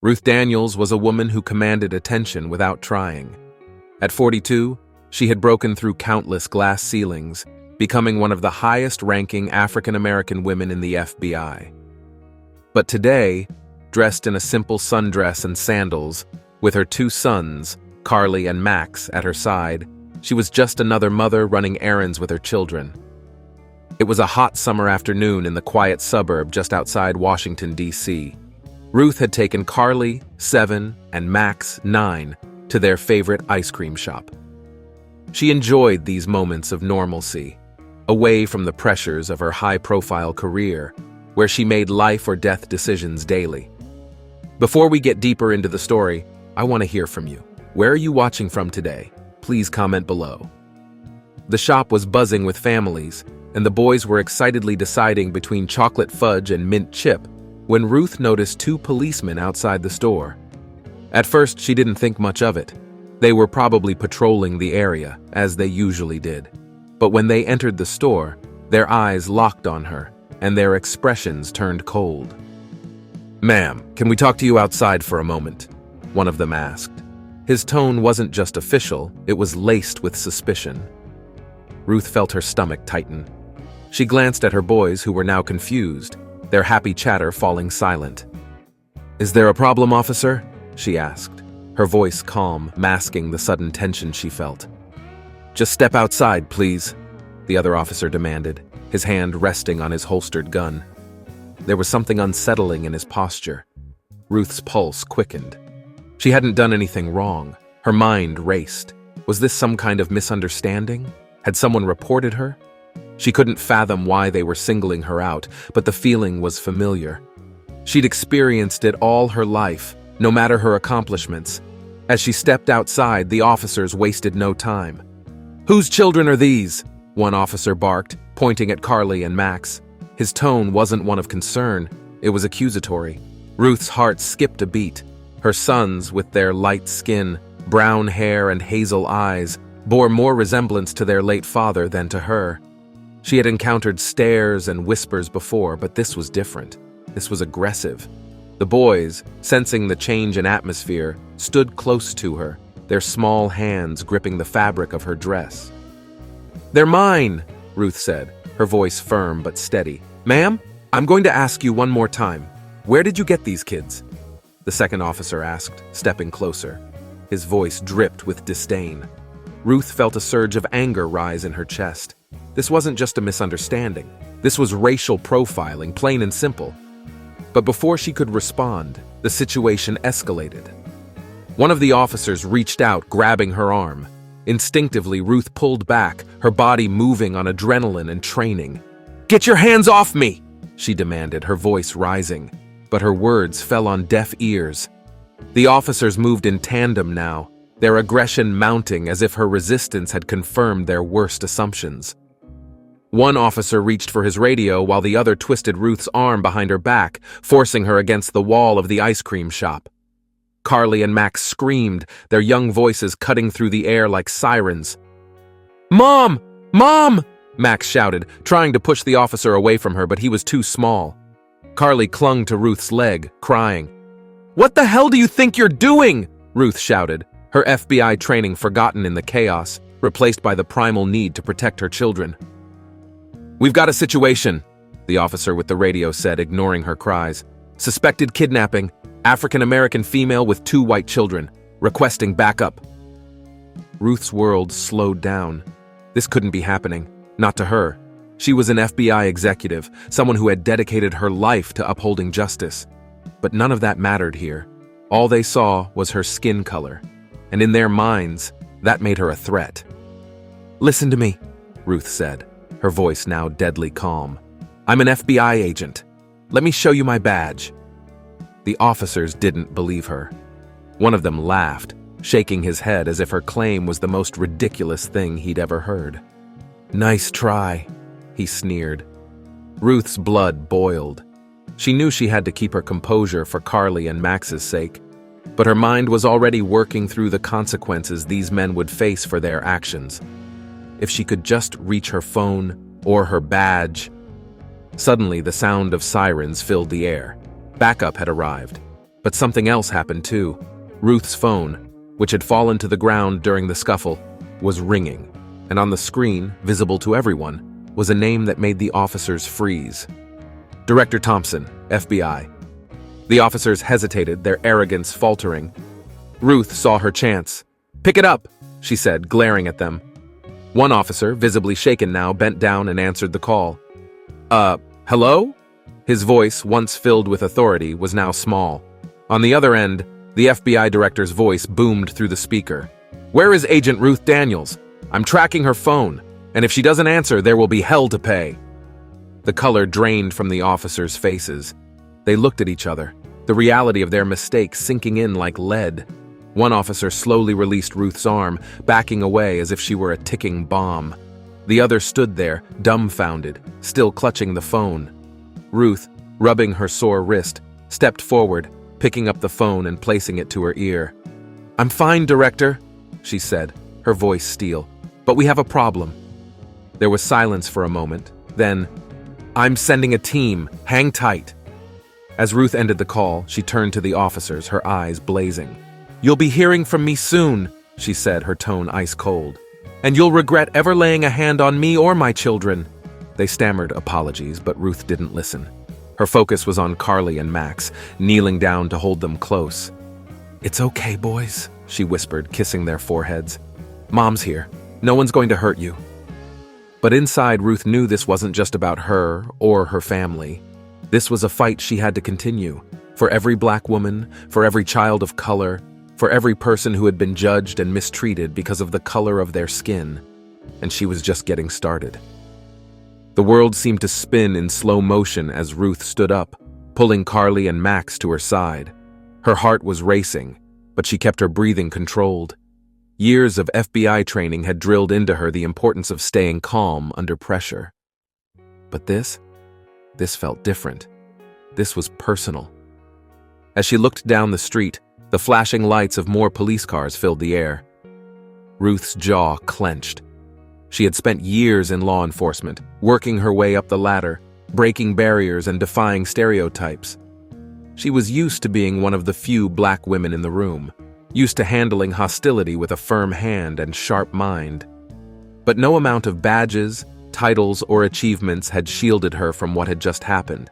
Ruth Daniels was a woman who commanded attention without trying. At 42, she had broken through countless glass ceilings, becoming one of the highest-ranking African-American women in the FBI. But today, dressed in a simple sundress and sandals, with her two sons, Carly and Max, at her side, she was just another mother running errands with her children. It was a hot summer afternoon in the quiet suburb just outside Washington, D.C. Ruth had taken Carly, 7, and Max, 9, to their favorite ice cream shop. She enjoyed these moments of normalcy, away from the pressures of her high-profile career, where she made life-or-death decisions daily. Before we get deeper into the story, I want to hear from you. Where are you watching from today? Please comment below. The shop was buzzing with families, and the boys were excitedly deciding between chocolate fudge and mint chip when Ruth noticed two policemen outside the store. At first, she didn't think much of it. They were probably patrolling the area, as they usually did. But when they entered the store, their eyes locked on her, and their expressions turned cold. "Ma'am, can we talk to you outside for a moment?" one of them asked. His tone wasn't just official, it was laced with suspicion. Ruth felt her stomach tighten. She glanced at her boys, who were now confused, their happy chatter falling silent. "Is there a problem, officer?" she asked, her voice calm, masking the sudden tension she felt. "Just step outside, please," the other officer demanded, his hand resting on his holstered gun. There was something unsettling in his posture. Ruth's pulse quickened. She hadn't done anything wrong. Her mind raced. Was this some kind of misunderstanding? Had someone reported her? She couldn't fathom why they were singling her out, but the feeling was familiar. She'd experienced it all her life, no matter her accomplishments. As she stepped outside, the officers wasted no time. "Whose children are these?" one officer barked, pointing at Carly and Max. His tone wasn't one of concern, it was accusatory. Ruth's heart skipped a beat. Her sons, with their light skin, brown hair, and hazel eyes, bore more resemblance to their late father than to her. She had encountered stares and whispers before, but this was different. This was aggressive. The boys, sensing the change in atmosphere, stood close to her, their small hands gripping the fabric of her dress. "They're mine," Ruth said, her voice firm but steady. "Ma'am, I'm going to ask you one more time. Where did you get these kids?" The second officer asked, stepping closer. His voice dripped with disdain. Ruth felt a surge of anger rise in her chest. This wasn't just a misunderstanding. This was racial profiling, plain and simple. But before she could respond, the situation escalated. One of the officers reached out, grabbing her arm. Instinctively, Ruth pulled back, her body moving on adrenaline and training. "Get your hands off me!" she demanded, her voice rising. But her words fell on deaf ears. The officers moved in tandem now, their aggression mounting as if her resistance had confirmed their worst assumptions. One officer reached for his radio while the other twisted Ruth's arm behind her back, forcing her against the wall of the ice cream shop. Carly and Max screamed, their young voices cutting through the air like sirens. "Mom! Mom!" Max shouted, trying to push the officer away from her, but he was too small. Carly clung to Ruth's leg, crying. "What the hell do you think you're doing?" Ruth shouted, her FBI training forgotten in the chaos, replaced by the primal need to protect her children. "We've got a situation," the officer with the radio said, ignoring her cries. "Suspected kidnapping, African-American female with 2 white children, requesting backup." Ruth's world slowed down. This couldn't be happening, not to her. She was an FBI executive, someone who had dedicated her life to upholding justice. But none of that mattered here. All they saw was her skin color, and in their minds, that made her a threat. "Listen to me," Ruth said, her voice now deadly calm. "I'm an FBI agent. Let me show you my badge." The officers didn't believe her. One of them laughed, shaking his head as if her claim was the most ridiculous thing he'd ever heard. "Nice try," he sneered. Ruth's blood boiled. She knew she had to keep her composure for Carly and Max's sake, but her mind was already working through the consequences these men would face for their actions. If she could just reach her phone or her badge. Suddenly, the sound of sirens filled the air. Backup had arrived, But something else happened too. Ruth's phone, which had fallen to the ground during the scuffle, was ringing, and on the screen, visible to everyone, was a name that made the officers freeze. Director Thompson, FBI. The officers hesitated, their arrogance faltering. Ruth saw her chance. "Pick it up," she said, glaring at them. One officer, visibly shaken now, bent down and answered the call. Hello?" His voice, once filled with authority, was now small. On the other end, the FBI director's voice boomed through the speaker. "Where is Agent Ruth Daniels? I'm tracking her phone, and if she doesn't answer, there will be hell to pay." The color drained from the officers' faces. They looked at each other, the reality of their mistake sinking in like lead. One officer slowly released Ruth's arm, backing away as if she were a ticking bomb. The other stood there, dumbfounded, still clutching the phone. Ruth, rubbing her sore wrist, stepped forward, picking up the phone and placing it to her ear. "I'm fine, Director," she said, her voice steel, "but we have a problem." There was silence for a moment. Then, "I'm sending a team. Hang tight." As Ruth ended the call, she turned to the officers, her eyes blazing. "You'll be hearing from me soon," she said, her tone ice cold. "And you'll regret ever laying a hand on me or my children." They stammered apologies, but Ruth didn't listen. Her focus was on Carly and Max, kneeling down to hold them close. "It's okay, boys," she whispered, kissing their foreheads. "Mom's here. No one's going to hurt you." But inside, Ruth knew this wasn't just about her or her family. This was a fight she had to continue. For every black woman, for every child of color, for every person who had been judged and mistreated because of the color of their skin. And she was just getting started. The world seemed to spin in slow motion as Ruth stood up, pulling Carly and Max to her side. Her heart was racing, but she kept her breathing controlled. Years of FBI training had drilled into her the importance of staying calm under pressure. But this felt different. This was personal. As she looked down the street, the flashing lights of more police cars filled the air. Ruth's jaw clenched. She had spent years in law enforcement, working her way up the ladder, breaking barriers and defying stereotypes. She was used to being one of the few black women in the room, used to handling hostility with a firm hand and sharp mind. But no amount of badges, titles, or achievements had shielded her from what had just happened.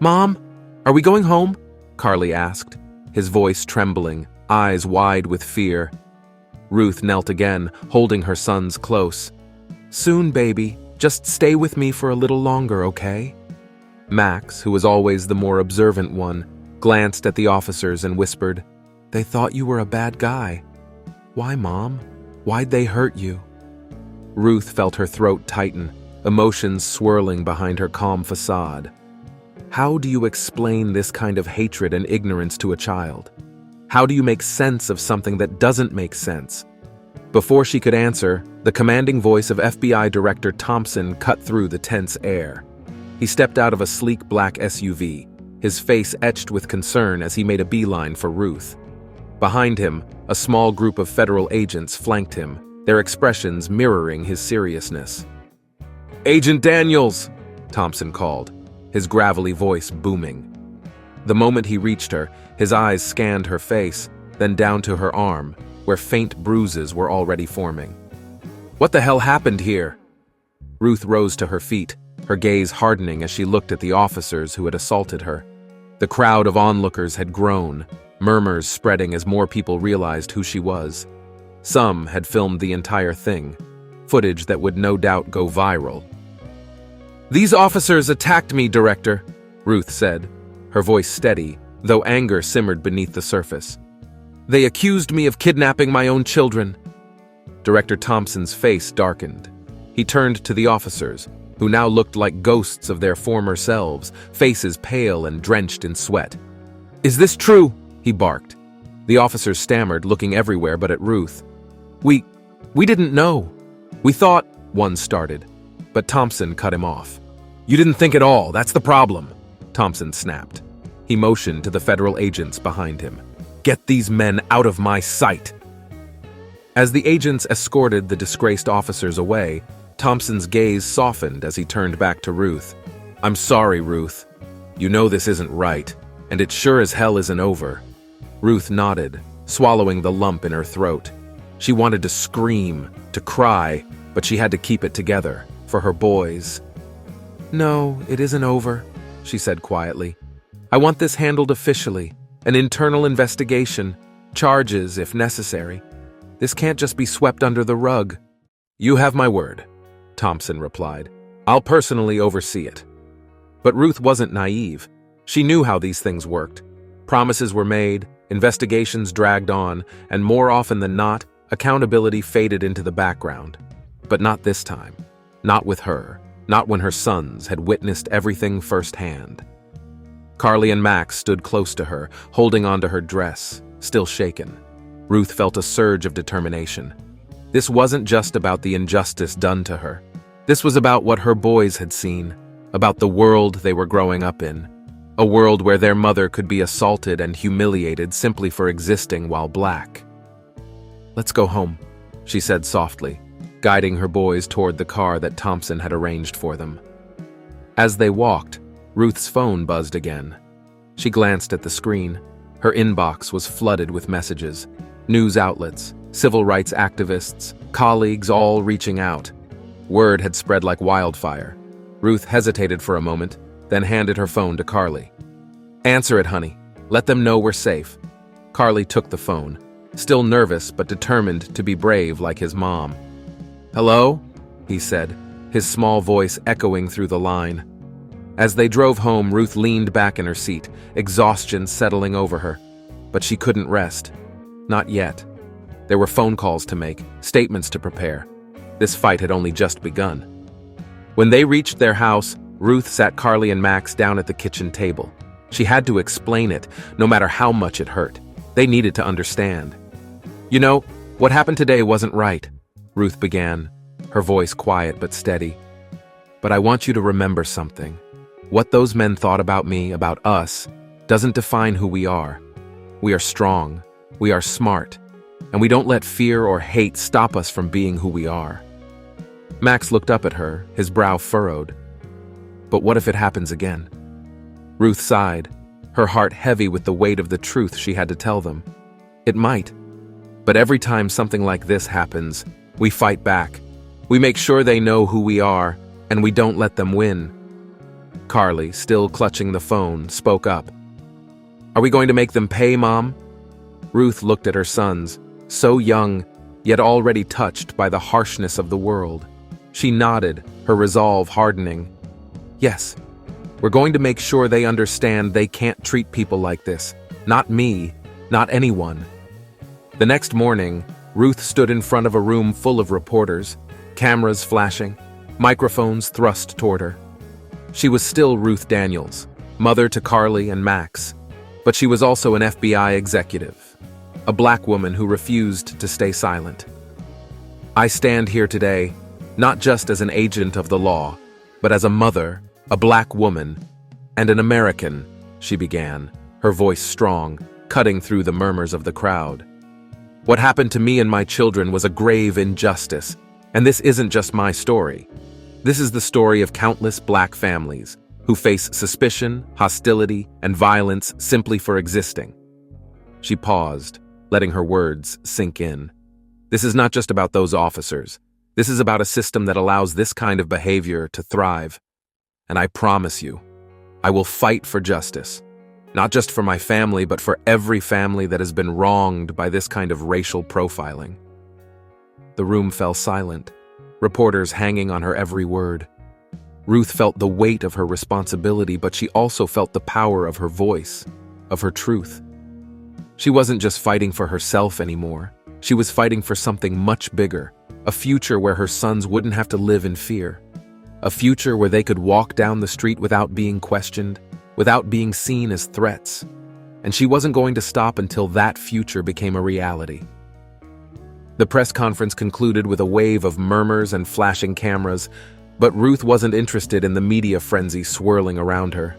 "Mom, are we going home?" Carly asked, his voice trembling, eyes wide with fear. Ruth knelt again, holding her sons close. "Soon, baby. Just stay with me for a little longer, okay?" Max, who was always the more observant one, glanced at the officers and whispered, "They thought you were a bad guy." "Why, Mom? Why'd they hurt you?" Ruth felt her throat tighten, emotions swirling behind her calm facade. How do you explain this kind of hatred and ignorance to a child? How do you make sense of something that doesn't make sense? Before she could answer, the commanding voice of FBI Director Thompson cut through the tense air. He stepped out of a sleek black SUV, his face etched with concern as he made a beeline for Ruth. Behind him, a small group of federal agents flanked him, their expressions mirroring his seriousness. "Agent Daniels!" Thompson called, his gravelly voice booming. The moment he reached her, his eyes scanned her face, then down to her arm, where faint bruises were already forming. "What the hell happened here?" Ruth rose to her feet, her gaze hardening as she looked at the officers who had assaulted her. The crowd of onlookers had grown, murmurs spreading as more people realized who she was. Some had filmed the entire thing, footage that would no doubt go viral. "These officers attacked me, Director," Ruth said, her voice steady, though anger simmered beneath the surface. "They accused me of kidnapping my own children." Director Thompson's face darkened. He turned to the officers, who now looked like ghosts of their former selves, faces pale and drenched in sweat. "Is this true?" he barked. The officers stammered, looking everywhere but at Ruth. We didn't know. We thought," one started, but Thompson cut him off. "You didn't think at all, that's the problem," Thompson snapped. He motioned to the federal agents behind him. "Get these men out of my sight." As the agents escorted the disgraced officers away, Thompson's gaze softened as he turned back to Ruth. "I'm sorry, Ruth. You know this isn't right. And it sure as hell isn't over. Ruth nodded, swallowing the lump in her throat. She wanted to scream, to cry, but she had to keep it together, for her boys. "No, it isn't over," she said quietly. "I want this handled officially, an internal investigation, charges if necessary. This can't just be swept under the rug." "You have my word," Thompson replied. "I'll personally oversee it." But Ruth wasn't naive. She knew how these things worked. Promises were made, investigations dragged on, and more often than not, accountability faded into the background. But not this time. Not with her. Not when her sons had witnessed everything firsthand. Carly and Max stood close to her, holding onto her dress, still shaken. Ruth felt a surge of determination. This wasn't just about the injustice done to her. This was about what her boys had seen, about the world they were growing up in. A world where their mother could be assaulted and humiliated simply for existing while black. "Let's go home," she said softly, guiding her boys toward the car that Thompson had arranged for them. As they walked, Ruth's phone buzzed again. She glanced at the screen. Her inbox was flooded with messages. News outlets, civil rights activists, colleagues all reaching out. Word had spread like wildfire. Ruth hesitated for a moment, then handed her phone to Carly. "Answer it, honey. Let them know we're safe." Carly took the phone, still nervous but determined to be brave like his mom. "Hello?" he said, his small voice echoing through the line. As they drove home, Ruth leaned back in her seat, exhaustion settling over her. But she couldn't rest. Not yet. There were phone calls to make, statements to prepare. This fight had only just begun. When they reached their house, Ruth sat Carly and Max down at the kitchen table. She had to explain it, no matter how much it hurt. They needed to understand. "You know, what happened today wasn't right," Ruth began, her voice quiet but steady. "But I want you to remember something. What those men thought about me, about us, doesn't define who we are. We are strong, we are smart, and we don't let fear or hate stop us from being who we are." Max looked up at her, his brow furrowed. "But what if it happens again?" Ruth sighed, her heart heavy with the weight of the truth she had to tell them. "It might. But every time something like this happens, we fight back. We make sure they know who we are, and we don't let them win." Carly, still clutching the phone, spoke up. "Are we going to make them pay, Mom?" Ruth looked at her sons, so young, yet already touched by the harshness of the world. She nodded, her resolve hardening. "Yes, we're going to make sure they understand they can't treat people like this. Not me, not anyone." The next morning, Ruth stood in front of a room full of reporters, cameras flashing, microphones thrust toward her. She was still Ruth Daniels, mother to Carly and Max, but she was also an FBI executive, a black woman who refused to stay silent. "I stand here today, not just as an agent of the law, but as a mother, a black woman, and an American," she began, her voice strong, cutting through the murmurs of the crowd. "What happened to me and my children was a grave injustice, and this isn't just my story. This is the story of countless black families who face suspicion, hostility, and violence simply for existing." She paused, letting her words sink in. "This is not just about those officers. This is about a system that allows this kind of behavior to thrive. And I promise you, I will fight for justice. Not just for my family, but for every family that has been wronged by this kind of racial profiling." The room fell silent, reporters hanging on her every word. Ruth felt the weight of her responsibility, but she also felt the power of her voice, of her truth. She wasn't just fighting for herself anymore. She was fighting for something much bigger, a future where her sons wouldn't have to live in fear. A future where they could walk down the street without being questioned, without being seen as threats. And she wasn't going to stop until that future became a reality. The press conference concluded with a wave of murmurs and flashing cameras, but Ruth wasn't interested in the media frenzy swirling around her.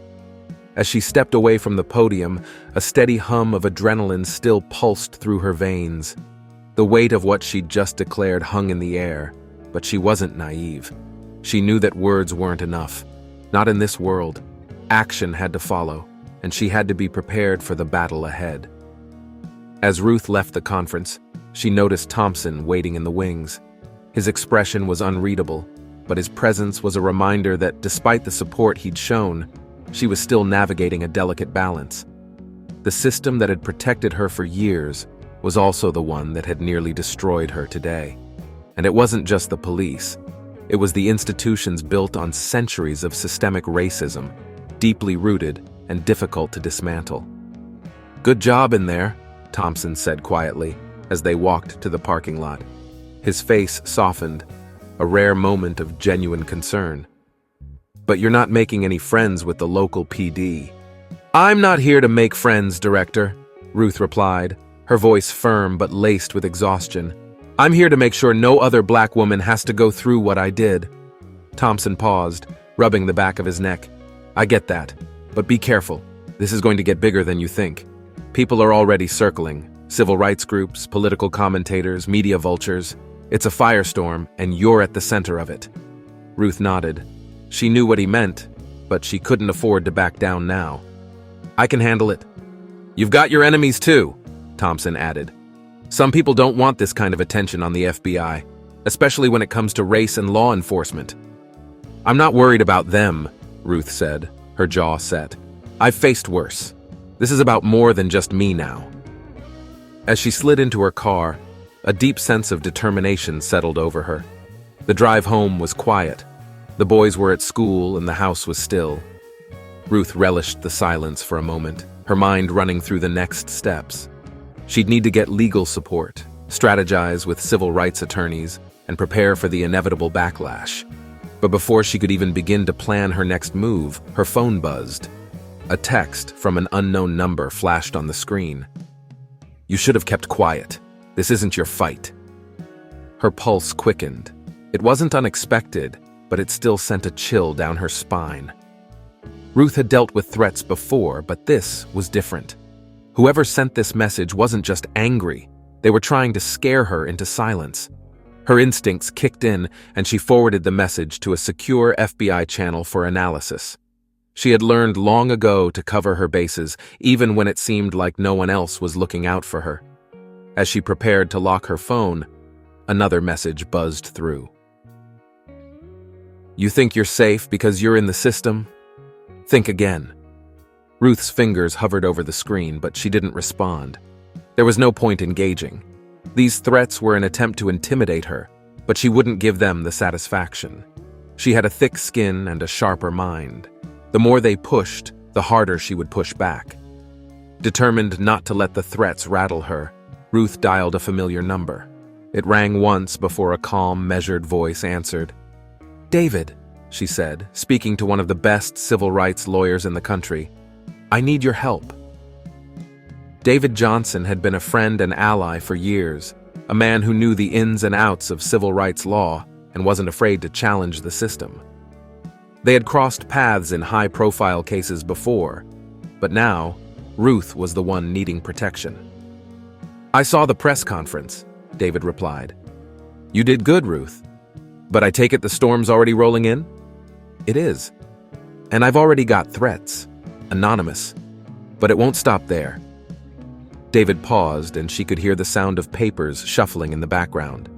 As she stepped away from the podium, a steady hum of adrenaline still pulsed through her veins. The weight of what she'd just declared hung in the air, but she wasn't naive. She knew that words weren't enough. Not in this world. Action had to follow, and she had to be prepared for the battle ahead. As Ruth left the conference, she noticed Thompson waiting in the wings. His expression was unreadable, but his presence was a reminder that despite the support he'd shown, she was still navigating a delicate balance. The system that had protected her for years was also the one that had nearly destroyed her today. And it wasn't just the police. It was the institutions built on centuries of systemic racism, deeply rooted and difficult to dismantle. "Good job in there," Thompson said quietly as they walked to the parking lot. His face softened, a rare moment of genuine concern. "But you're not making any friends with the local PD." "I'm not here to make friends, Director," Ruth replied, her voice firm but laced with exhaustion. "I'm here to make sure no other black woman has to go through what I did." Thompson paused, rubbing the back of his neck. "I get that, but be careful. This is going to get bigger than you think. People are already circling. Civil rights groups, political commentators, media vultures. It's a firestorm, and you're at the center of it." Ruth nodded. She knew what he meant, but she couldn't afford to back down now. "I can handle it." "You've got your enemies too," Thompson added. "Some people don't want this kind of attention on the FBI, especially when it comes to race and law enforcement." "I'm not worried about them," Ruth said, her jaw set. "I've faced worse. This is about more than just me now." As she slid into her car, a deep sense of determination settled over her. The drive home was quiet. The boys were at school and the house was still. Ruth relished the silence for a moment, her mind running through the next steps. She'd need to get legal support, strategize with civil rights attorneys, and prepare for the inevitable backlash. But before she could even begin to plan her next move, her phone buzzed. A text from an unknown number flashed on the screen. "You should have kept quiet. This isn't your fight." Her pulse quickened. It wasn't unexpected, but it still sent a chill down her spine. Ruth had dealt with threats before, but this was different. Whoever sent this message wasn't just angry. They were trying to scare her into silence. Her instincts kicked in, and she forwarded the message to a secure FBI channel for analysis. She had learned long ago to cover her bases, even when it seemed like no one else was looking out for her. As she prepared to lock her phone, another message buzzed through. "You think you're safe because you're in the system? Think again." Ruth's fingers hovered over the screen, but she didn't respond. There was no point engaging. These threats were an attempt to intimidate her, but she wouldn't give them the satisfaction. She had a thick skin and a sharper mind. The more they pushed, the harder she would push back. Determined not to let the threats rattle her, Ruth dialed a familiar number. It rang once before a calm, measured voice answered. "David," she said, speaking to one of the best civil rights lawyers in the country, "I need your help." David Johnson had been a friend and ally for years, a man who knew the ins and outs of civil rights law and wasn't afraid to challenge the system. They had crossed paths in high-profile cases before, but now, Ruth was the one needing protection. "I saw the press conference," David replied. "You did good, Ruth. But I take it the storm's already rolling in?" "It is. And I've already got threats. Anonymous. But it won't stop there." David paused, and she could hear the sound of papers shuffling in the background.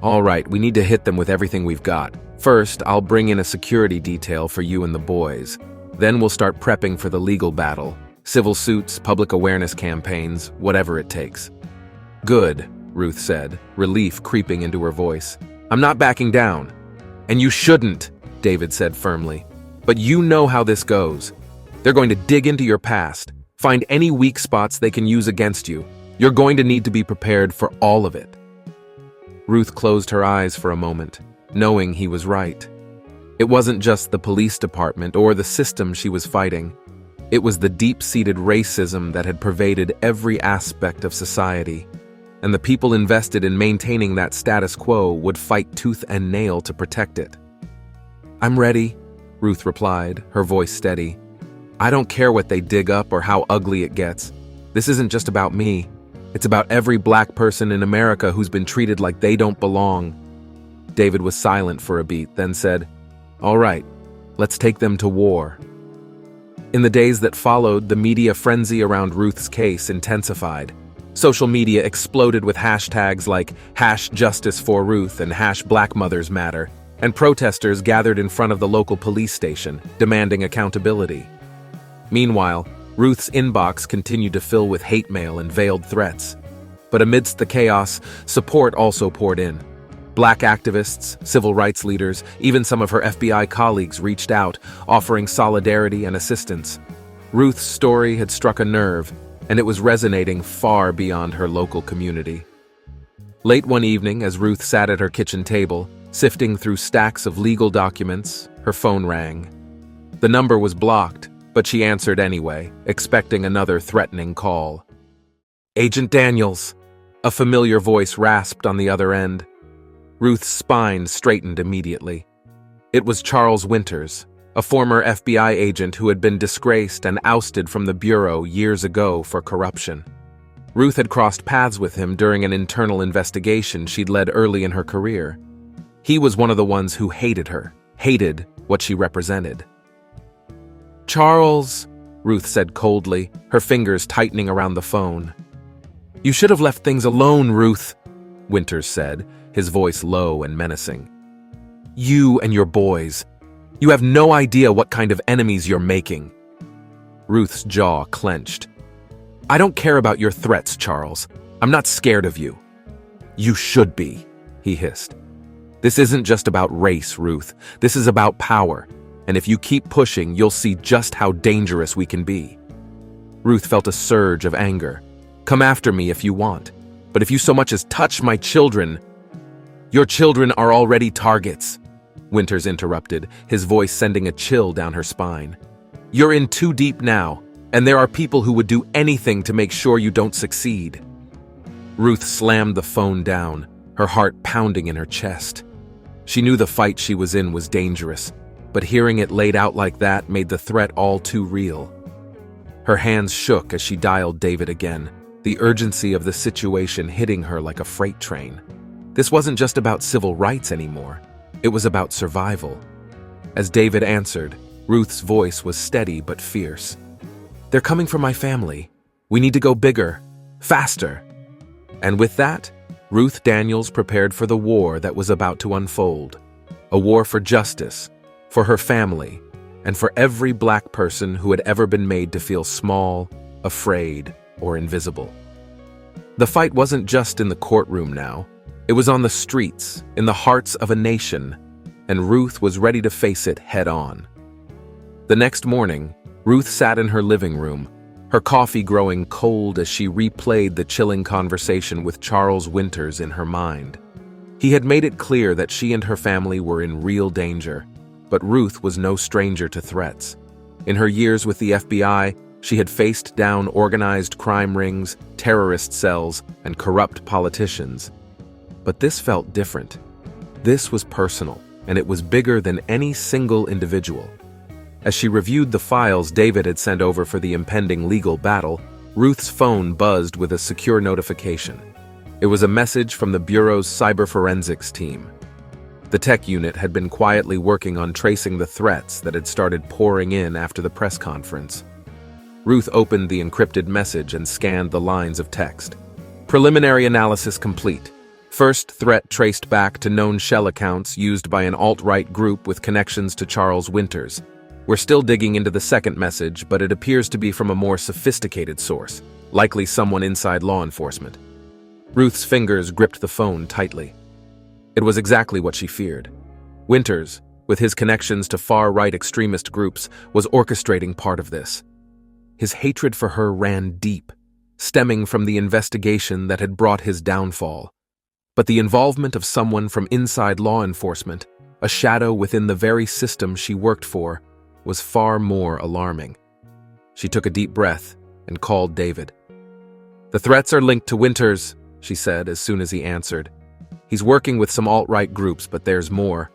"All right, we need to hit them with everything we've got. First, I'll bring in a security detail for you and the boys. Then we'll start prepping for the legal battle. Civil suits, public awareness campaigns, whatever it takes." "Good," Ruth said, relief creeping into her voice. "I'm not backing down." "And you shouldn't," David said firmly. "But you know how this goes. They're going to dig into your past, find any weak spots they can use against you. You're going to need to be prepared for all of it." Ruth closed her eyes for a moment, knowing he was right. It wasn't just the police department or the system she was fighting. It was the deep-seated racism that had pervaded every aspect of society, and the people invested in maintaining that status quo would fight tooth and nail to protect it. "I'm ready," Ruth replied, her voice steady. "I don't care what they dig up or how ugly it gets. This isn't just about me. It's about every black person in America who's been treated like they don't belong." David was silent for a beat, then said, "All right, let's take them to war." In the days that followed, the media frenzy around Ruth's case intensified. Social media exploded with hashtags like #JusticeForRuth and #BlackMothersMatter, and protesters gathered in front of the local police station, demanding accountability. Meanwhile, Ruth's inbox continued to fill with hate mail and veiled threats. But amidst the chaos, support also poured in. Black activists, civil rights leaders, even some of her FBI colleagues reached out, offering solidarity and assistance. Ruth's story had struck a nerve, and it was resonating far beyond her local community. Late one evening, as Ruth sat at her kitchen table, sifting through stacks of legal documents, her phone rang. The number was blocked, but she answered anyway, expecting another threatening call. "Agent Daniels," a familiar voice rasped on the other end. Ruth's spine straightened immediately. It was Charles Winters, a former FBI agent who had been disgraced and ousted from the Bureau years ago for corruption. Ruth had crossed paths with him during an internal investigation she'd led early in her career. He was one of the ones who hated her, hated what she represented. "Charles," Ruth said coldly, her fingers tightening around the phone. "You should have left things alone, Ruth," Winters said, his voice low and menacing. "You and your boys. You have no idea what kind of enemies you're making." Ruth's jaw clenched. "I don't care about your threats, Charles. I'm not scared of you." "You should be," he hissed. "This isn't just about race, Ruth. This is about power. And if you keep pushing, you'll see just how dangerous we can be." Ruth felt a surge of anger. "Come after me if you want. But if you so much as touch my children—" "Your children are already targets," Winters interrupted, his voice sending a chill down her spine. "You're in too deep now, and there are people who would do anything to make sure you don't succeed." Ruth slammed the phone down, her heart pounding in her chest. She knew the fight she was in was dangerous, but hearing it laid out like that made the threat all too real. Her hands shook as she dialed David again, the urgency of the situation hitting her like a freight train. This wasn't just about civil rights anymore. It was about survival. As David answered, Ruth's voice was steady but fierce. "They're coming for my family. We need to go bigger, faster." And with that, Ruth Daniels prepared for the war that was about to unfold. A war for justice, for her family, and for every Black person who had ever been made to feel small, afraid, or invisible. The fight wasn't just in the courtroom now. It was on the streets, in the hearts of a nation, and Ruth was ready to face it head-on. The next morning, Ruth sat in her living room, her coffee growing cold as she replayed the chilling conversation with Charles Winters in her mind. He had made it clear that she and her family were in real danger, but Ruth was no stranger to threats. In her years with the FBI, she had faced down organized crime rings, terrorist cells, and corrupt politicians. But this felt different. This was personal, and it was bigger than any single individual. As she reviewed the files David had sent over for the impending legal battle, Ruth's phone buzzed with a secure notification. It was a message from the Bureau's cyber forensics team. The tech unit had been quietly working on tracing the threats that had started pouring in after the press conference. Ruth opened the encrypted message and scanned the lines of text. "Preliminary analysis complete. First threat traced back to known shell accounts used by an alt-right group with connections to Charles Winters. We're still digging into the second message, but it appears to be from a more sophisticated source, likely someone inside law enforcement." Ruth's fingers gripped the phone tightly. It was exactly what she feared. Winters, with his connections to far-right extremist groups, was orchestrating part of this. His hatred for her ran deep, stemming from the investigation that had brought his downfall. But the involvement of someone from inside law enforcement, a shadow within the very system she worked for, was far more alarming. She took a deep breath and called David. "The threats are linked to Winters," she said as soon as he answered. "He's working with some alt-right groups, but there's more.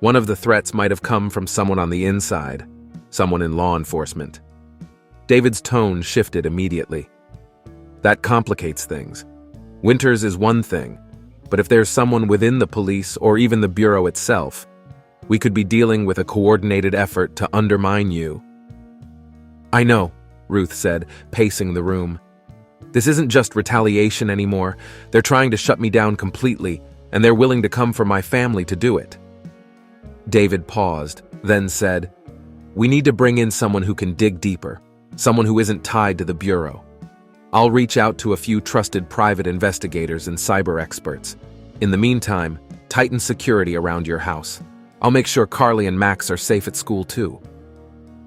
One of the threats might have come from someone on the inside, someone in law enforcement." David's tone shifted immediately. "That complicates things. Winters is one thing, but if there's someone within the police or even the Bureau itself, we could be dealing with a coordinated effort to undermine you." I know, Ruth said, pacing the room. This isn't just retaliation anymore. They're trying to shut me down completely, and they're willing to come for my family to do it. David paused, then said, We need to bring in someone who can dig deeper, someone who isn't tied to the Bureau. I'll reach out to a few trusted private investigators and cyber experts. In the meantime, tighten security around your house. I'll make sure Carly and Max are safe at school too.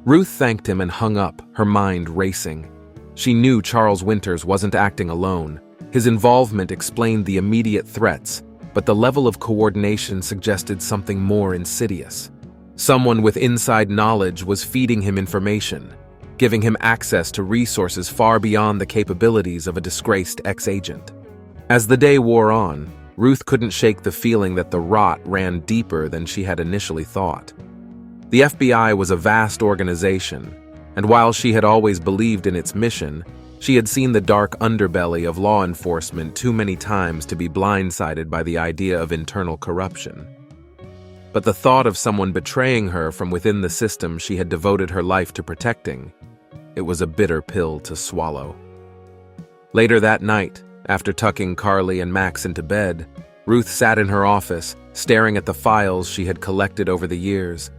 Ruth thanked him and hung up, her mind racing. She knew Charles Winters wasn't acting alone. His involvement explained the immediate threats, but the level of coordination suggested something more insidious. Someone with inside knowledge was feeding him information, giving him access to resources far beyond the capabilities of a disgraced ex-agent. As the day wore on, Ruth couldn't shake the feeling that the rot ran deeper than she had initially thought. The FBI was a vast organization, and while she had always believed in its mission, she had seen the dark underbelly of law enforcement too many times to be blindsided by the idea of internal corruption. But the thought of someone betraying her from within the system she had devoted her life to protecting, it was a bitter pill to swallow. Later that night, after tucking Carly and Max into bed, Ruth sat in her office, staring at the files she had collected over the years.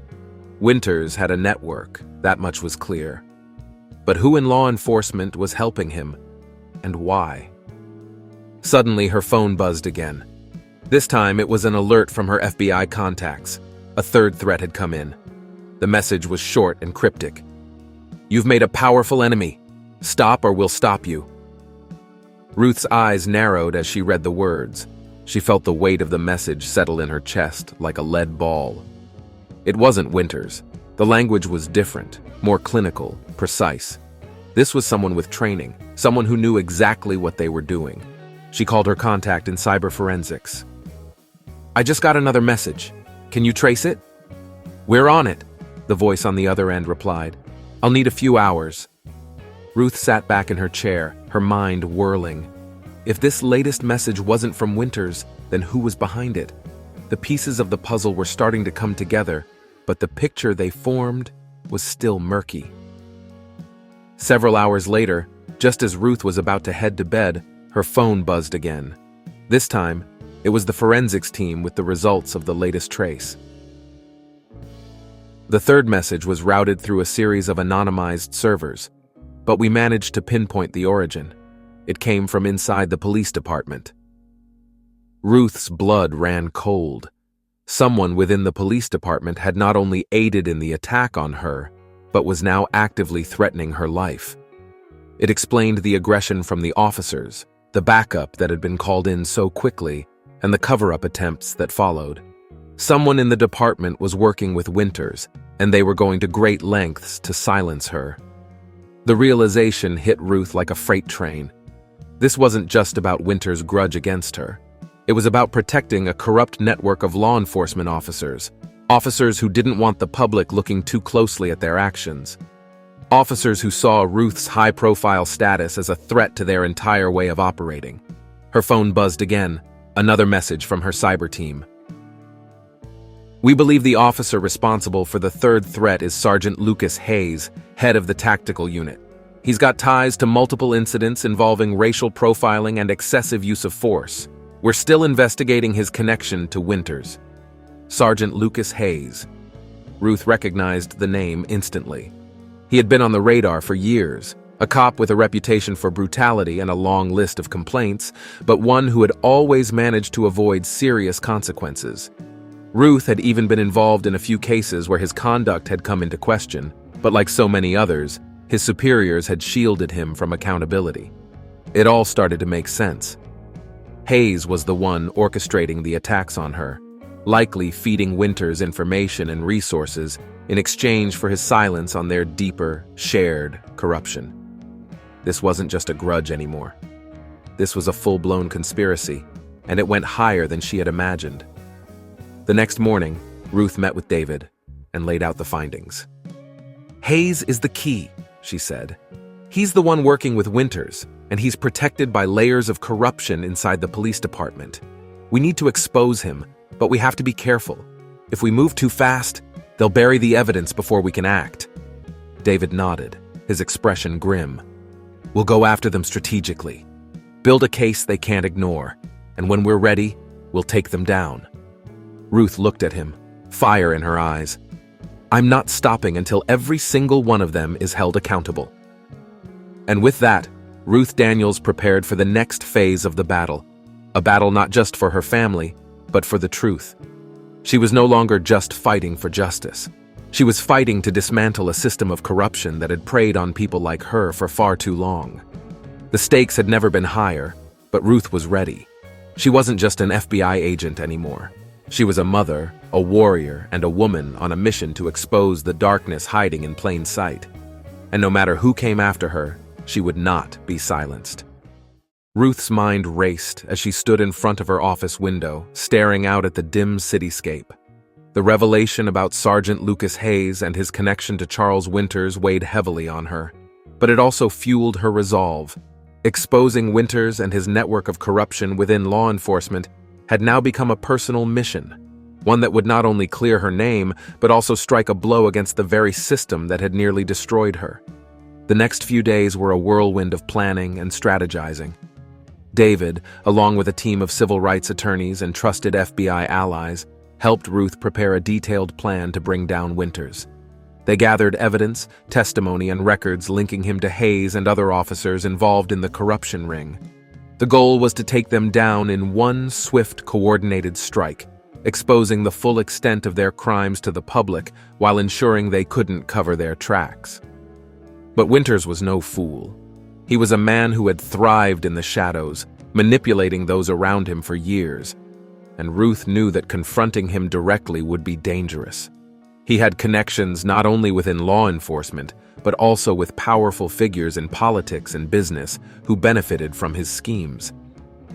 Winters had a network, that much was clear. But who in law enforcement was helping him, and why? Suddenly, her phone buzzed again. This time, it was an alert from her FBI contacts. A third threat had come in. The message was short and cryptic. You've made a powerful enemy. Stop or we'll stop you. Ruth's eyes narrowed as she read the words. She felt the weight of the message settle in her chest like a lead ball. It wasn't Winters. The language was different, more clinical, precise. This was someone with training, someone who knew exactly what they were doing. She called her contact in cyber forensics. I just got another message. Can you trace it? We're on it, the voice on the other end replied. I'll need a few hours. Ruth sat back in her chair, her mind whirling. If this latest message wasn't from Winters, then who was behind it? The pieces of the puzzle were starting to come together, but the picture they formed was still murky. Several hours later, just as Ruth was about to head to bed, her phone buzzed again. This time, it was the forensics team with the results of the latest trace. The third message was routed through a series of anonymized servers, but we managed to pinpoint the origin. It came from inside the police department. Ruth's blood ran cold. Someone within the police department had not only aided in the attack on her, but was now actively threatening her life. It explained the aggression from the officers, the backup that had been called in so quickly, and the cover-up attempts that followed. Someone in the department was working with Winters, and they were going to great lengths to silence her. The realization hit Ruth like a freight train. This wasn't just about Winters' grudge against her. It was about protecting a corrupt network of law enforcement officers who didn't want the public looking too closely at their actions. Officers who saw Ruth's high-profile status as a threat to their entire way of operating. Her phone buzzed again, another message from her cyber team. We believe the officer responsible for the third threat is Sergeant Lucas Hayes, head of the tactical unit. He's got ties to multiple incidents involving racial profiling and excessive use of force. We're still investigating his connection to Winters. Sergeant Lucas Hayes. Ruth recognized the name instantly. He had been on the radar for years, a cop with a reputation for brutality and a long list of complaints, but one who had always managed to avoid serious consequences. Ruth had even been involved in a few cases where his conduct had come into question, but like so many others, his superiors had shielded him from accountability. It all started to make sense. Hayes was the one orchestrating the attacks on her, likely feeding Winters information and resources in exchange for his silence on their deeper, shared corruption. This wasn't just a grudge anymore. This was a full-blown conspiracy, and it went higher than she had imagined. The next morning, Ruth met with David and laid out the findings. Hayes is the key, she said. He's the one working with Winters, and he's protected by layers of corruption inside the police department. We need to expose him, but we have to be careful. If we move too fast, they'll bury the evidence before we can act. David nodded. his expression grim. "We'll go after them strategically. Build a case they can't ignore, and when we're ready, we'll take them down." Ruth looked at him, fire in her eyes. "I'm not stopping until every single one of them is held accountable." And with that, Ruth Daniels prepared for the next phase of the battle, a battle not just for her family, but for the truth. She was no longer just fighting for justice. She was fighting to dismantle a system of corruption that had preyed on people like her for far too long. The stakes had never been higher, but Ruth was ready. She wasn't just an FBI agent anymore. She was a mother, a warrior, and a woman on a mission to expose the darkness hiding in plain sight. And no matter who came after her, she would not be silenced. Ruth's mind raced as she stood in front of her office window, staring out at the dim cityscape. The revelation about Sergeant Lucas Hayes and his connection to Charles Winters weighed heavily on her, but it also fueled her resolve. Exposing Winters and his network of corruption within law enforcement had now become a personal mission, one that would not only clear her name, but also strike a blow against the very system that had nearly destroyed her. The next few days were a whirlwind of planning and strategizing. David, along with a team of civil rights attorneys and trusted FBI allies, helped Ruth prepare a detailed plan to bring down Winters. They gathered evidence, testimony, and records linking him to Hayes and other officers involved in the corruption ring. The goal was to take them down in one swift, coordinated strike, exposing the full extent of their crimes to the public while ensuring they couldn't cover their tracks. But Winters was no fool. He was a man who had thrived in the shadows, manipulating those around him for years, and Ruth knew that confronting him directly would be dangerous. He had connections not only within law enforcement, but also with powerful figures in politics and business who benefited from his schemes.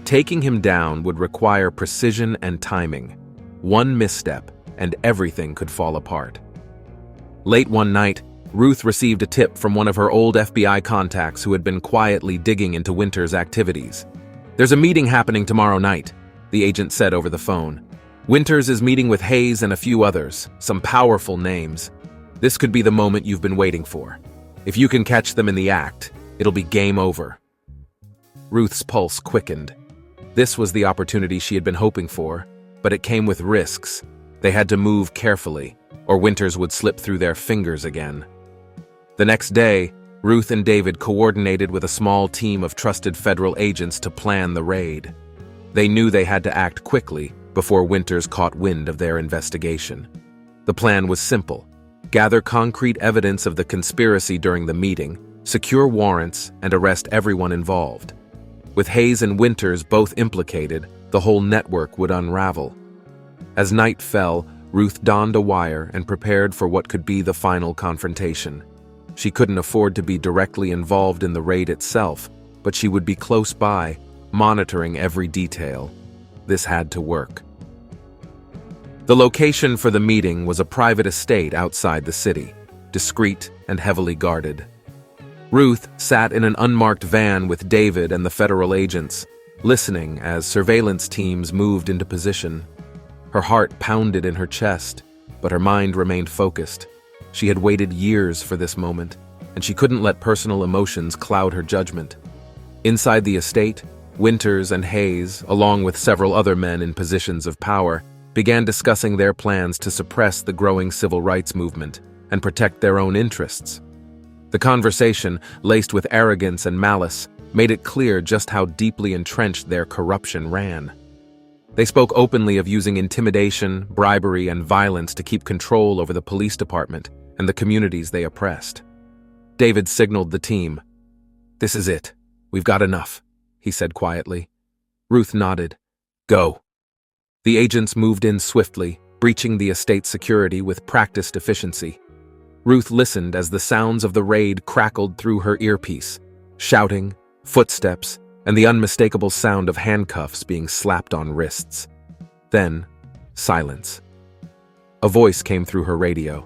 Taking him down would require precision and timing. One misstep, and everything could fall apart. Late one night, Ruth received a tip from one of her old FBI contacts who had been quietly digging into Winters' activities. "There's a meeting happening tomorrow night," the agent said over the phone. "Winters is meeting with Hayes and a few others, some powerful names. This could be the moment you've been waiting for. If you can catch them in the act, it'll be game over." Ruth's pulse quickened. This was the opportunity she had been hoping for, but it came with risks. They had to move carefully, or Winters would slip through their fingers again. The next day, Ruth and David coordinated with a small team of trusted federal agents to plan the raid. They knew they had to act quickly before Winters caught wind of their investigation. The plan was simple: gather concrete evidence of the conspiracy during the meeting, secure warrants, and arrest everyone involved. With Hayes and Winters both implicated, the whole network would unravel. As night fell, Ruth donned a wire and prepared for what could be the final confrontation. She couldn't afford to be directly involved in the raid itself, but she would be close by, monitoring every detail. This had to work. The location for the meeting was a private estate outside the city, discreet and heavily guarded. Ruth sat in an unmarked van with David and the federal agents, listening as surveillance teams moved into position. Her heart pounded in her chest, but her mind remained focused. She had waited years for this moment, and she couldn't let personal emotions cloud her judgment. Inside the estate, Winters and Hayes, along with several other men in positions of power, began discussing their plans to suppress the growing civil rights movement and protect their own interests. The conversation, laced with arrogance and malice, made it clear just how deeply entrenched their corruption ran. They spoke openly of using intimidation, bribery, and violence to keep control over the police department and the communities they oppressed. David signaled the team. "This is it. We've got enough," he said quietly. Ruth nodded. "Go." The agents moved in swiftly, breaching the estate security with practiced efficiency. Ruth listened as the sounds of the raid crackled through her earpiece, shouting, footsteps, and the unmistakable sound of handcuffs being slapped on wrists. Then, silence. A voice came through her radio.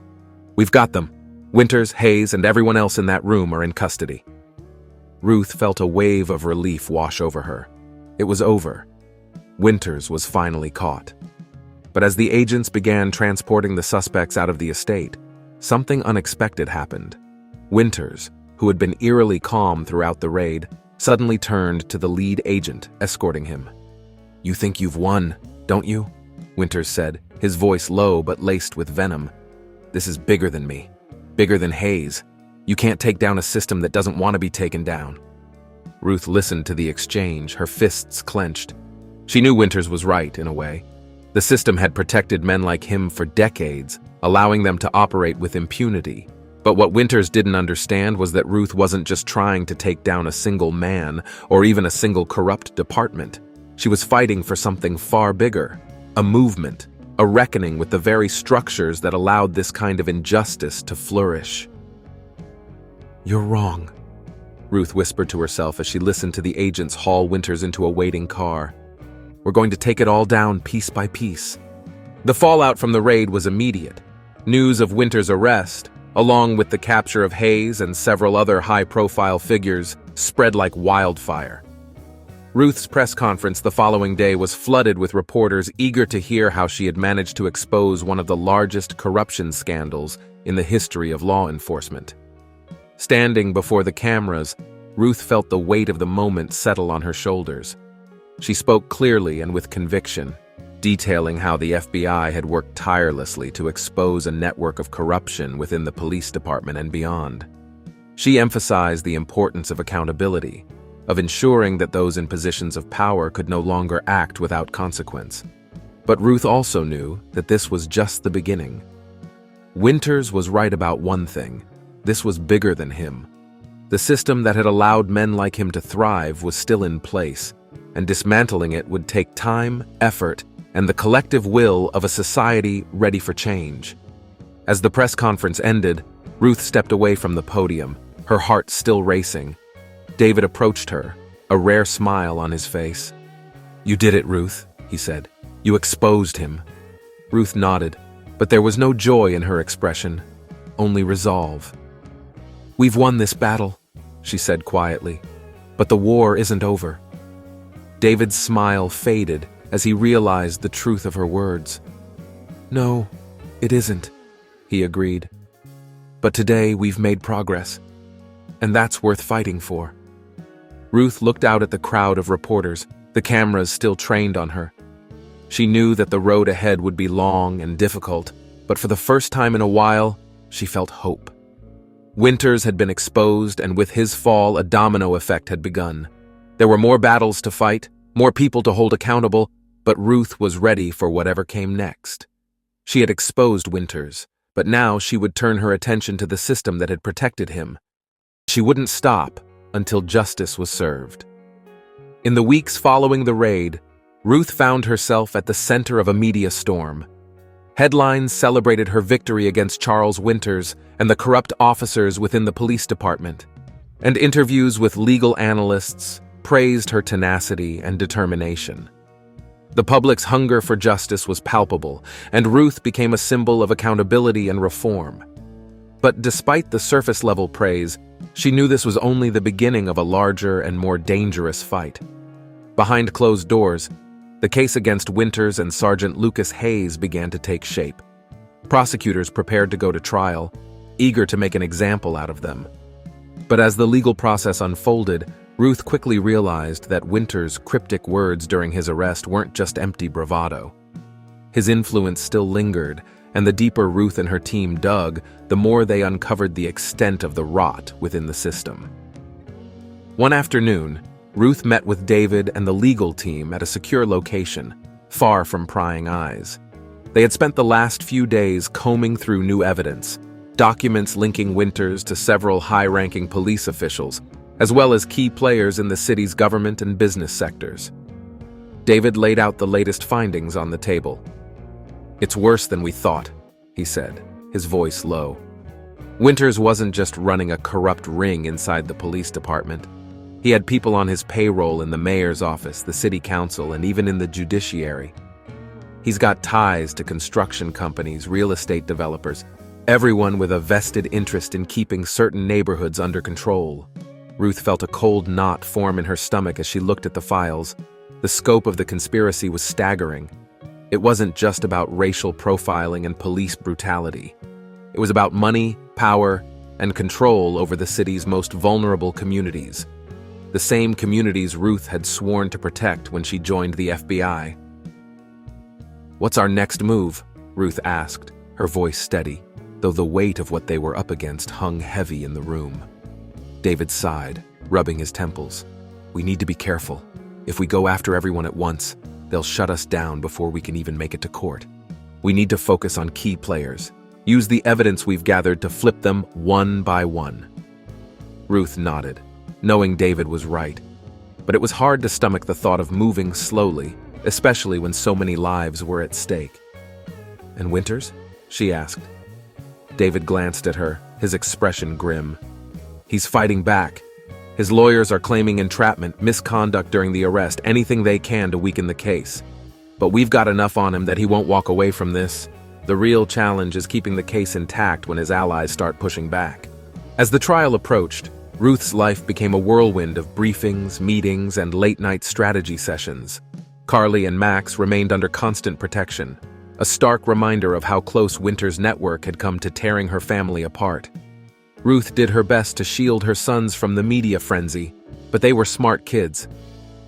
"We've got them. Winters, Hayes, and everyone else in that room are in custody." Ruth felt a wave of relief wash over her. It was over. Winters was finally caught. But as the agents began transporting the suspects out of the estate, something unexpected happened. Winters, who had been eerily calm throughout the raid, suddenly turned to the lead agent escorting him. "You think you've won, don't you?" Winters said, his voice low but laced with venom. "This is bigger than me, bigger than Hayes. You can't take down a system that doesn't want to be taken down." Ruth listened to the exchange, her fists clenched. She knew Winters was right, in a way. The system had protected men like him for decades, allowing them to operate with impunity. But what Winters didn't understand was that Ruth wasn't just trying to take down a single man or even a single corrupt department. She was fighting for something far bigger, a movement, a reckoning with the very structures that allowed this kind of injustice to flourish. "You're wrong," Ruth whispered to herself as she listened to the agents haul Winters into a waiting car. "We're going to take it all down piece by piece." The fallout from the raid was immediate. News of Winters' arrest, along with the capture of Hayes and several other high-profile figures, spread like wildfire. Ruth's press conference the following day was flooded with reporters eager to hear how she had managed to expose one of the largest corruption scandals in the history of law enforcement. Standing before the cameras, Ruth felt the weight of the moment settle on her shoulders. She spoke clearly and with conviction, detailing how the FBI had worked tirelessly to expose a network of corruption within the police department and beyond. She emphasized the importance of accountability, of ensuring that those in positions of power could no longer act without consequence. But Ruth also knew that this was just the beginning. Winters was right about one thing: this was bigger than him. The system that had allowed men like him to thrive was still in place, and dismantling it would take time, effort, and the collective will of a society ready for change. As the press conference ended, Ruth stepped away from the podium, her heart still racing. David approached her, a rare smile on his face. "You did it, Ruth," he said. "You exposed him." Ruth nodded, but there was no joy in her expression, only resolve. "We've won this battle," she said quietly, "but the war isn't over." David's smile faded as he realized the truth of her words. "No, it isn't," he agreed. "But today we've made progress, and that's worth fighting for." Ruth looked out at the crowd of reporters, the cameras still trained on her. She knew that the road ahead would be long and difficult, but for the first time in a while, she felt hope. Winters had been exposed, and with his fall, a domino effect had begun. There were more battles to fight, more people to hold accountable, but Ruth was ready for whatever came next. She had exposed Winters, but now she would turn her attention to the system that had protected him. She wouldn't stop until justice was served. In the weeks following the raid, Ruth found herself at the center of a media storm. Headlines celebrated her victory against Charles Winters and the corrupt officers within the police department, and interviews with legal analysts praised her tenacity and determination. The public's hunger for justice was palpable, and Ruth became a symbol of accountability and reform. But despite the surface-level praise, she knew this was only the beginning of a larger and more dangerous fight. Behind closed doors, the case against Winters and Sergeant Lucas Hayes began to take shape. Prosecutors prepared to go to trial, eager to make an example out of them. But as the legal process unfolded, Ruth quickly realized that Winters' cryptic words during his arrest weren't just empty bravado. His influence still lingered, and the deeper Ruth and her team dug, the more they uncovered the extent of the rot within the system. One afternoon, Ruth met with David and the legal team at a secure location, far from prying eyes. They had spent the last few days combing through new evidence, documents linking Winters to several high-ranking police officials, as well as key players in the city's government and business sectors. David laid out the latest findings on the table. "It's worse than we thought," he said, his voice low. Winters wasn't just running a corrupt ring inside the police department. He had people on his payroll in the mayor's office, the city council, and even in the judiciary. He's got ties to construction companies, real estate developers, everyone with a vested interest in keeping certain neighborhoods under control. Ruth felt a cold knot form in her stomach as she looked at the files. The scope of the conspiracy was staggering. It wasn't just about racial profiling and police brutality. It was about money, power, and control over the city's most vulnerable communities. The same communities Ruth had sworn to protect when she joined the FBI. "What's our next move?" Ruth asked, her voice steady, though the weight of what they were up against hung heavy in the room. David sighed, rubbing his temples. "We need to be careful. If we go after everyone at once, they'll shut us down before we can even make it to court. We need to focus on key players, use the evidence we've gathered to flip them one by one." Ruth nodded, knowing David was right, but it was hard to stomach the thought of moving slowly, especially when so many lives were at stake. "And Winters?" she asked. David glanced at her, his expression grim. "He's fighting back. His lawyers are claiming entrapment, misconduct during the arrest, anything they can to weaken the case. But we've got enough on him that he won't walk away from this. The real challenge is keeping the case intact when his allies start pushing back." As the trial approached, Ruth's life became a whirlwind of briefings, meetings, and late-night strategy sessions. Carly and Max remained under constant protection, a stark reminder of how close Winters' network had come to tearing her family apart. Ruth did her best to shield her sons from the media frenzy, but they were smart kids.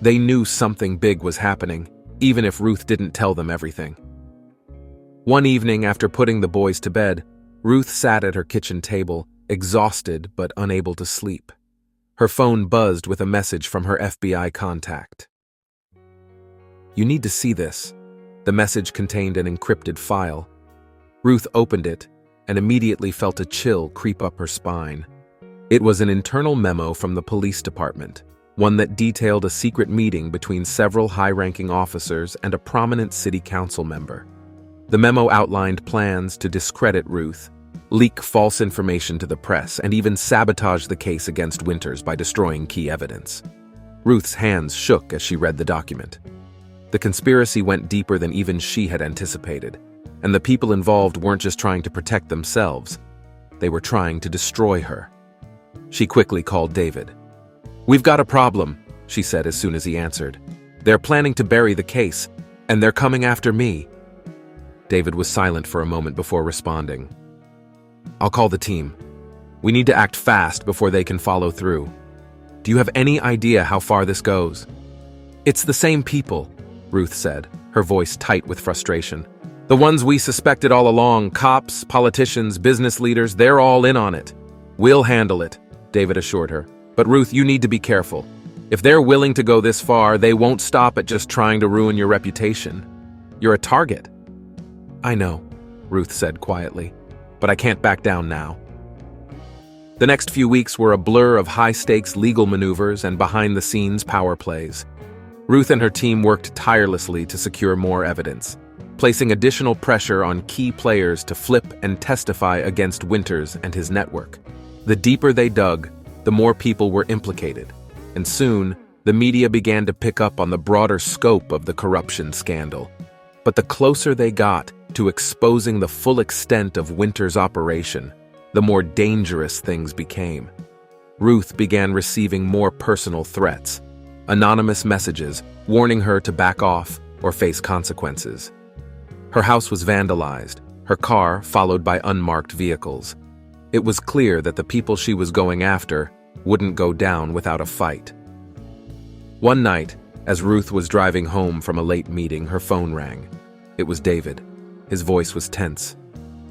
They knew something big was happening, even if Ruth didn't tell them everything. One evening, after putting the boys to bed, Ruth sat at her kitchen table, exhausted but unable to sleep. Her phone buzzed with a message from her FBI contact. "You need to see this." The message contained an encrypted file. Ruth opened it and immediately felt a chill creep up her spine. It was an internal memo from the police department, one that detailed a secret meeting between several high-ranking officers and a prominent city council member. The memo outlined plans to discredit Ruth, leak false information to the press, and even sabotage the case against Winters by destroying key evidence. Ruth's hands shook as she read the document. The conspiracy went deeper than even she had anticipated, and the people involved weren't just trying to protect themselves, they were trying to destroy her. She quickly called David. "We've got a problem," she said as soon as he answered. "They're planning to bury the case, and they're coming after me." David was silent for a moment before responding. "I'll call the team. We need to act fast before they can follow through. Do you have any idea how far this goes?" "It's the same people," Ruth said, her voice tight with frustration. "The ones we suspected all along, cops, politicians, business leaders, they're all in on it. We'll handle it," David assured her. "But Ruth, you need to be careful. If they're willing to go this far, they won't stop at just trying to ruin your reputation. You're a target." "I know," Ruth said quietly, "but I can't back down now." The next few weeks were a blur of high-stakes legal maneuvers and behind-the-scenes power plays. Ruth and her team worked tirelessly to secure more evidence, placing additional pressure on key players to flip and testify against Winters and his network. The deeper they dug, the more people were implicated, and soon, the media began to pick up on the broader scope of the corruption scandal. But the closer they got to exposing the full extent of Winters' operation, the more dangerous things became. Ruth began receiving more personal threats, anonymous messages warning her to back off or face consequences. Her house was vandalized, her car followed by unmarked vehicles. It was clear that the people she was going after wouldn't go down without a fight. One night, as Ruth was driving home from a late meeting, her phone rang. It was David. His voice was tense.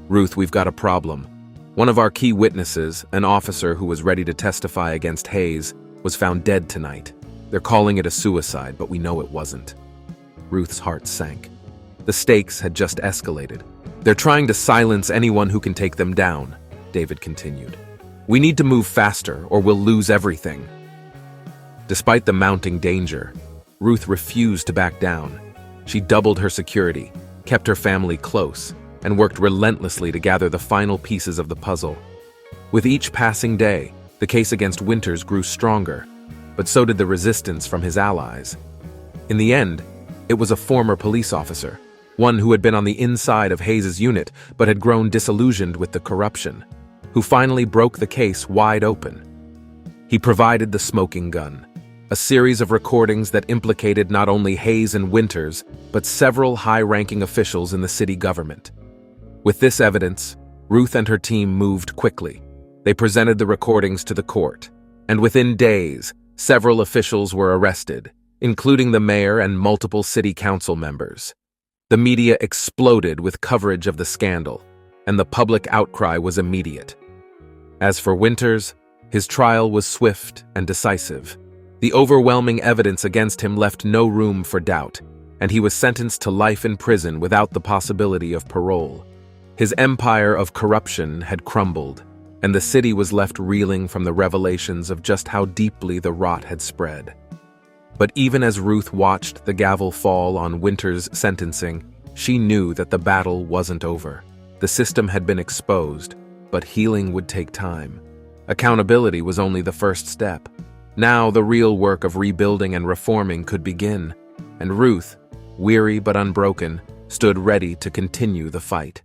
"Ruth, we've got a problem. One of our key witnesses, an officer who was ready to testify against Hayes, was found dead tonight. They're calling it a suicide, but we know it wasn't." Ruth's heart sank. The stakes had just escalated. "They're trying to silence anyone who can take them down," David continued. "We need to move faster or we'll lose everything." Despite the mounting danger, Ruth refused to back down. She doubled her security, kept her family close, and worked relentlessly to gather the final pieces of the puzzle. With each passing day, the case against Winters grew stronger, but so did the resistance from his allies. In the end, it was a former police officer, one who had been on the inside of Hayes' unit but had grown disillusioned with the corruption, who finally broke the case wide open. He provided the smoking gun, a series of recordings that implicated not only Hayes and Winters, but several high-ranking officials in the city government. With this evidence, Ruth and her team moved quickly. They presented the recordings to the court, and within days, several officials were arrested, including the mayor and multiple city council members. The media exploded with coverage of the scandal, and the public outcry was immediate. As for Winters, his trial was swift and decisive. The overwhelming evidence against him left no room for doubt, and he was sentenced to life in prison without the possibility of parole. His empire of corruption had crumbled, and the city was left reeling from the revelations of just how deeply the rot had spread. But even as Ruth watched the gavel fall on Winters' sentencing, she knew that the battle wasn't over. The system had been exposed, but healing would take time. Accountability was only the first step. Now the real work of rebuilding and reforming could begin, and Ruth, weary but unbroken, stood ready to continue the fight.